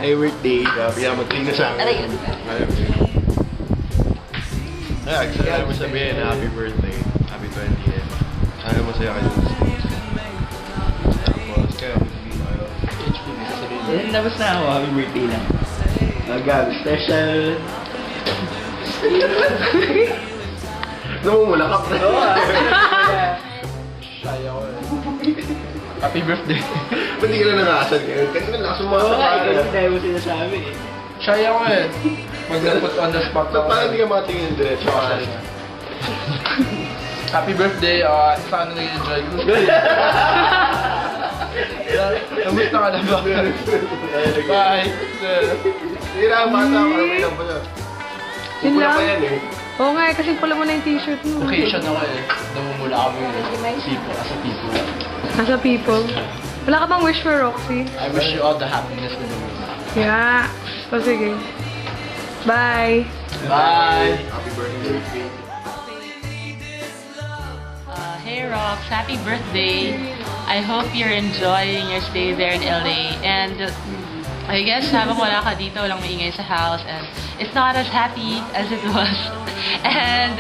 Ay, birthday. Pinamating na sa akin. Ano yun? Gusto na naman sabihin na happy birthday. Happy 20th. Sana masaya kayo. Tapos kayo. Tapos na ako, happy birthday lang. Agad, special. Namumulakap na. Oo, Happy birthday. Ba't di ka na nakasal ngayon? Kanina lakas mo mga Oo, sapahan. ikaw dahil mo sinasabi eh. Shy ako eh. Mag-put on the spot So, ako. parang di ka makatingin diretso kasal. Happy birthday. Sana nag-enjoy ko. Kamusta ka na ba? Bye. Hindi na, bata ako. May lang pa siya. Yun Pula lang. pa yan eh. Oo nga, kasi pula mo na yung t-shirt mo. Occasion ako eh. Namumula kami eh. Sipo, as a people. Nasa people. Wala ka bang wish for Roxy? I wish you all the happiness in the world. Yeah. So, sige. Bye. Bye. Happy birthday. Hey Rox, happy birthday. I hope you're enjoying your stay there in LA. And I guess habang wala ka dito, walang maingay sa house. And it's not as happy as it was. And,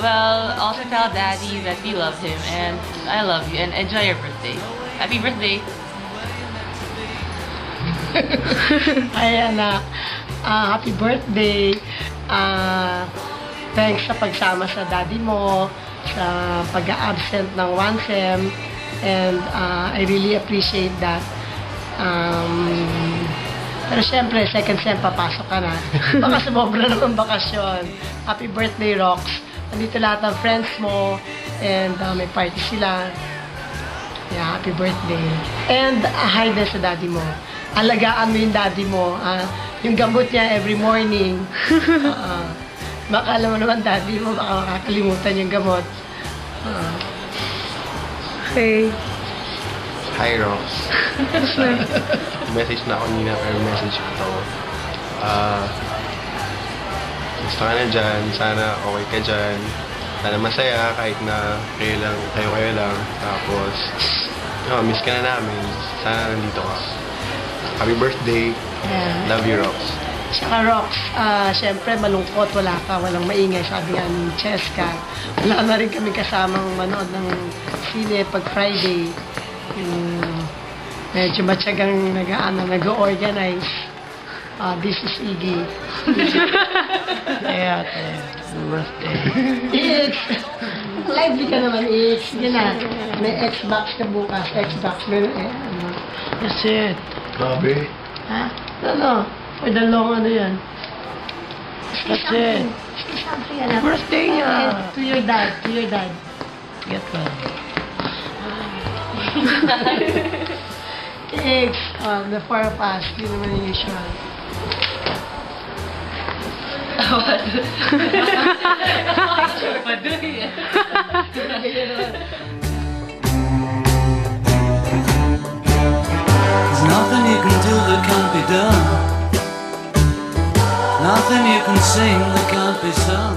well, also tell Daddy that we love him. And I love you. And enjoy your birthday. Happy birthday. Ay anak, happy birthday. Thanks sa pagsama sa daddy mo, sa pag-absent ng 1 sem, and I really appreciate that. Pero syempre, 2nd sem, papasok ka na. Baka sumobra naman bakasyon. Happy birthday, Rox. Nandito lahat ng friends mo, and may party sila. Yeah, happy birthday. And hi din sa daddy mo. Alagaan mo yung daddy mo. Yung gamot niya every morning. Baka alam mo naman daddy mo, baka makakalimutan yung gamot. Okay. Hi, Rox. Message na ako nina, pero message ko to. Gusto ka na dyan. Sana okay ka dyan. Sana masaya kahit na kayo lang. Tapos, miss ka na namin. Sana nandito ka. Happy birthday. Yeah. Love you, Rox. Saka Rox, syempre malungkot, wala ka, walang maingay, sabi nga ni Cheska. Wala na rin kami kasamang manood ng sine pag Friday. Medyo matyagang nag-organize. This is Iggy. Yeah, birthday. X! Lively ka naman, X. Yan na. May Xbox ka bukas. Xbox. That's it. Grabe. Ha? Ano? For the long ano yan? That's it. Birthday niya. To your dad. To your dad. Get well. X. The 4 of us. Yun naman yung usual. There's nothing you can do that can't be done. Nothing you can sing that can't be sung.